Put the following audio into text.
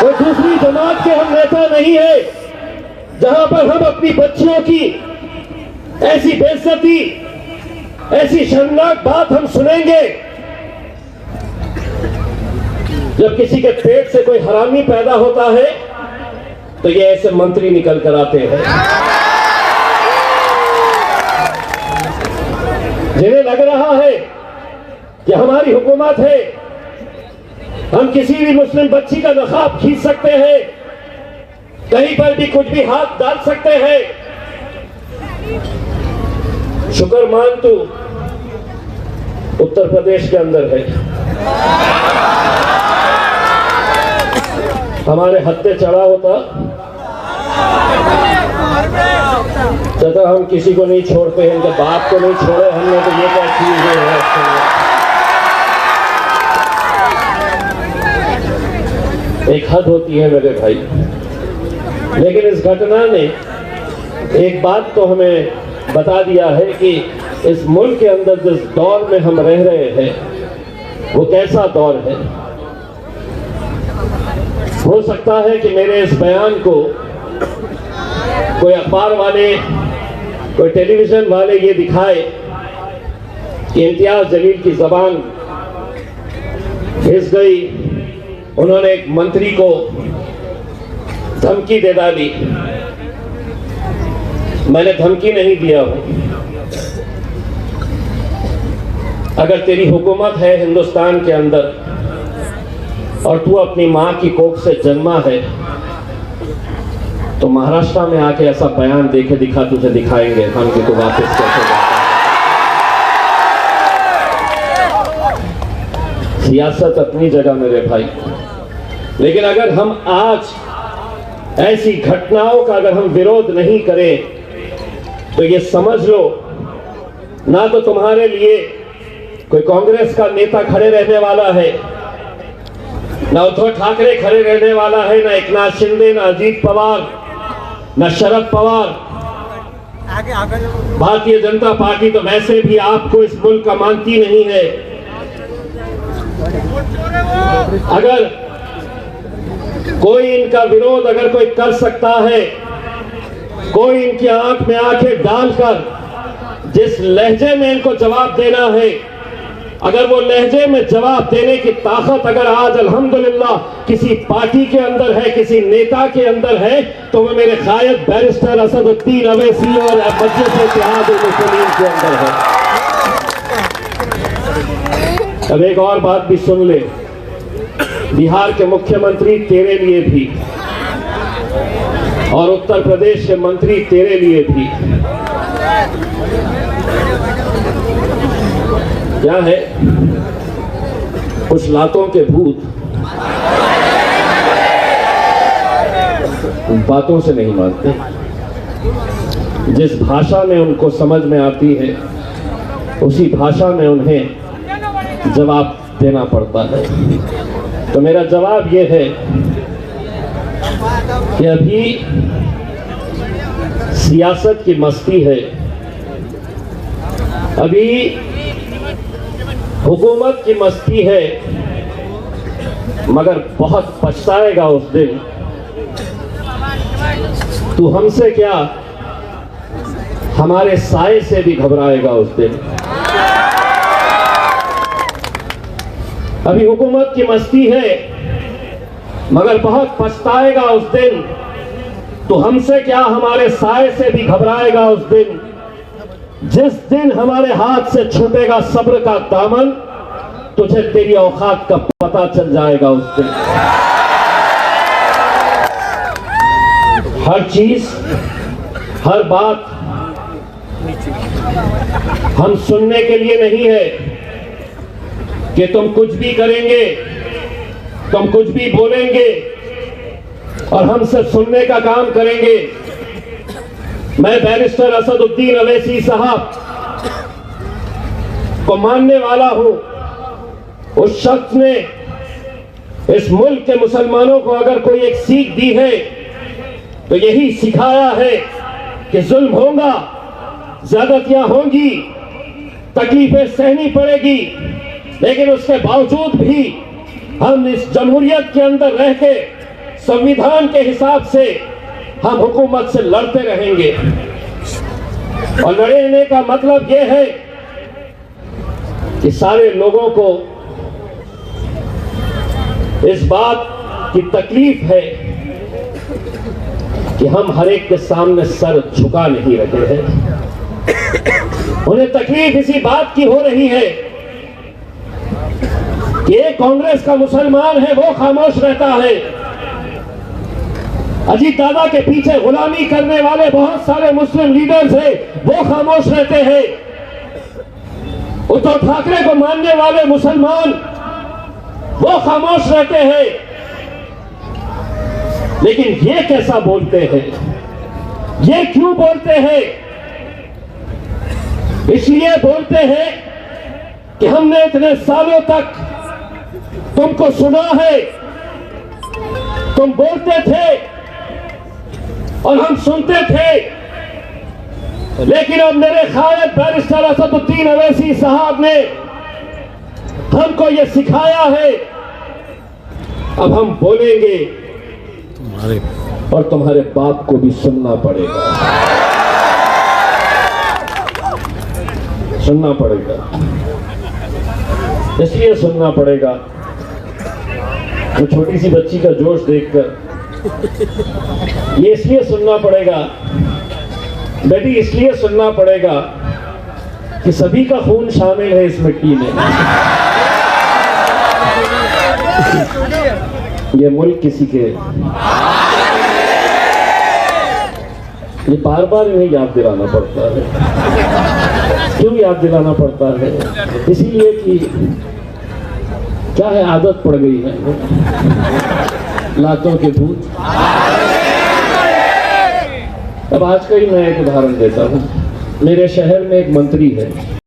कोई दूसरी जमात के हम नेता नहीं है जहां पर हम अपनी बच्चियों की ऐसी बेइज्जती, ऐसी शर्मनाक बात हम सुनेंगे। जब किसी के पेट से कोई हरामी पैदा होता है तो ये ऐसे मंत्री निकल कर आते हैं जिन्हें लग रहा है कि हमारी हुकूमत है, हम किसी भी मुस्लिम बच्ची का नकाब खींच सकते हैं, कहीं पर भी कुछ भी हाथ डाल सकते हैं। शुक्र मान तू उत्तर प्रदेश के अंदर है, हमारे हत्थे चढ़ा होता तो हम किसी को नहीं छोड़ते हैं, इनके बाप को नहीं छोड़े हमने, तो ये क्या चीज है। एक हद होती है मेरे भाई, लेकिन इस घटना ने एक बात तो हमें बता दिया है कि इस मुल्क के अंदर जिस दौर में हम रह रहे हैं वो कैसा दौर है। हो सकता है कि मेरे इस बयान को कोई अखबार वाले, कोई टेलीविजन वाले ये दिखाए कि इम्तियाज जलील की जबान फिस गई, उन्होंने एक मंत्री को धमकी दे डाली। मैंने धमकी नहीं दिया हूं। अगर तेरी हुकूमत है हिंदुस्तान के अंदर और तू अपनी मां की कोख से जन्मा है तो महाराष्ट्र में आके ऐसा बयान देके दिखा, तुझे दिखाएंगे हम कि तू वापस कैसे जाता है। सियासत अपनी जगह मेरे भाई, लेकिन अगर हम आज ऐसी घटनाओं का अगर हम विरोध नहीं करें तो ये समझ लो, ना तो तुम्हारे लिए कोई कांग्रेस का नेता खड़े रहने वाला है, ना उद्धव ठाकरे खड़े रहने वाला है, ना एकनाथ शिंदे, ना अजीत पवार, ना शरद पवार। भारतीय जनता पार्टी तो वैसे भी आपको इस मुल्क का मानती नहीं है। अगर कोई इनका विरोध अगर कोई कर सकता है, कोई इनकी आंख में आंखें डालकर जिस लहजे में इनको जवाब देना है, अगर वो लहजे में जवाब देने की ताकत अगर आज अल्हम्दुलिल्लाह किसी पार्टी के अंदर है, किसी नेता के अंदर है, तो वो मेरे कायद बैरिस्टर असदुद्दीन अवैसी और मजलिस-ए-इत्तेहाद-उल-मुस्लिमीन के अंदर है। अब एक और बात भी सुन ले, बिहार के मुख्यमंत्री तेरे लिए भी और उत्तर प्रदेश के मंत्री तेरे लिए भी। क्या है, कुछ लातों के भूत बातों से नहीं मानते, जिस भाषा में उनको समझ में आती है उसी भाषा में उन्हें जवाब देना पड़ता है। तो मेरा जवाब यह है कि अभी सियासत की मस्ती है, अभी हुकूमत की मस्ती है, मगर बहुत पछताएगा उस दिन। तू हमसे क्या, हमारे साए से भी घबराएगा उस दिन। अभी हुकूमत की मस्ती है, मगर बहुत पछताएगा उस दिन। तो हमसे क्या, हमारे साए से भी घबराएगा उस दिन। जिस दिन हमारे हाथ से छूटेगा सब्र का दामन, तुझे तेरी औकात का पता चल जाएगा उस दिन। हर चीज, हर बात हम सुनने के लिए नहीं है कि तुम कुछ भी करेंगे, तुम कुछ भी बोलेंगे और हम सिर्फ सुनने का काम करेंगे। मैं बैरिस्टर असदुद्दीन अवैसी साहब को मानने वाला हूं। उस शख्स ने इस मुल्क के मुसलमानों को अगर कोई एक सीख दी है तो यही सिखाया है कि जुल्म होगा, ज्यादतियां होंगी, तकलीफें सहनी पड़ेगी, लेकिन उसके बावजूद भी हम इस जमहूरियत के अंदर रह के संविधान के हिसाब से हम हुकूमत से लड़ते रहेंगे। और लड़ने का मतलब यह है कि सारे लोगों को इस बात की तकलीफ है कि हम हर एक के सामने सर झुका नहीं रहे हैं। उन्हें तकलीफ इसी बात की हो रही है कि एक कांग्रेस का मुसलमान है वो खामोश रहता है, अजीत दादा के पीछे गुलामी करने वाले बहुत सारे मुस्लिम लीडर्स हैं वो खामोश रहते हैं, उद्धव ठाकरे को मानने वाले मुसलमान वो खामोश रहते हैं। लेकिन ये कैसा बोलते हैं, ये क्यों बोलते हैं? इसलिए बोलते हैं कि हमने इतने सालों तक तुमको सुना है, तुम बोलते थे और हम सुनते थे, लेकिन अब मेरे कायद बैरिस्टर असदुद्दीन अवैसी साहब ने हमको ये सिखाया है, अब हम बोलेंगे और तुम्हारे बाप को भी सुनना पड़ेगा, सुनना पड़ेगा। इसलिए सुनना पड़ेगा तो छोटी सी बच्ची का जोश देखकर, ये इसलिए सुनना पड़ेगा बेटी, इसलिए सुनना पड़ेगा कि सभी का खून शामिल है इस मिट्टी में। ये मुल्क किसी के, ये बार बार इन्हें याद दिलाना पड़ता है। क्यों याद दिलाना पड़ता है? इसीलिए कि क्या है, आदत पड़ गई है लातों के भूत। अब आज का ही मैं एक उदाहरण देता हूं। मेरे शहर में एक मंत्री है,